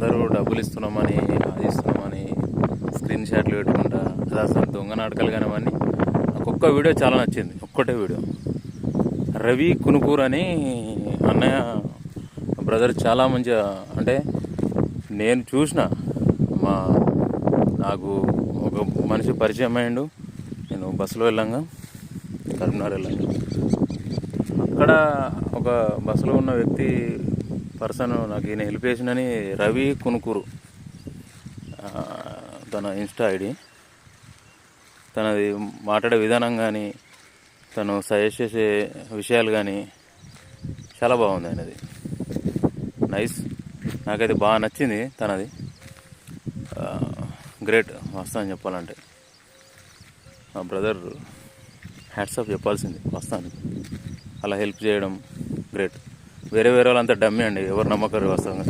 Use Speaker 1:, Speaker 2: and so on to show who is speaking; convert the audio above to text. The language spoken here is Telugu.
Speaker 1: అందరూ డబ్బులు ఇస్తున్నామని అది ఇస్తున్నామని స్క్రీన్ షాట్లు పెట్టుకుంటా అది అసలు దొంగ నాటకాలు కానీ అవన్నీ ఒక్కొక్క వీడియో చాలా నచ్చింది. ఒక్కటే వీడియో రవి కునుకూరు అని అన్నయ్య బ్రదర్ చాలా మంచిగా, అంటే నేను చూసిన నాకు ఒక మనిషి పరిచయం అయ్యిండు. నేను బస్సులో వెళ్ళంగా కరీంనగర్ వెళ్ళంగా అక్కడ ఒక బస్సులో ఉన్న వ్యక్తి పర్సన్ నాకు ఈయన హెల్ప్ చేసిందని రవి కునుకూరు తన ఇన్స్టా ఐడి, తనది మాట్లాడే విధానం కానీ తను సజెస్ట్ చేసే విషయాలు కానీ చాలా బాగుంది. ఆయనది నైస్, నాకైతే బాగా నచ్చింది తనది. గ్రేట్ వాస్తవం చెప్పాలంటే మా బ్రదర్ హ్యాట్సాప్ చెప్పాల్సింది వాస్తవానికి. అలా హెల్ప్ చేయడం గ్రేట్. వేరే వాళ్ళంతా డమ్మి అండి, ఎవరు నమ్మకరు వాస్తవంగా.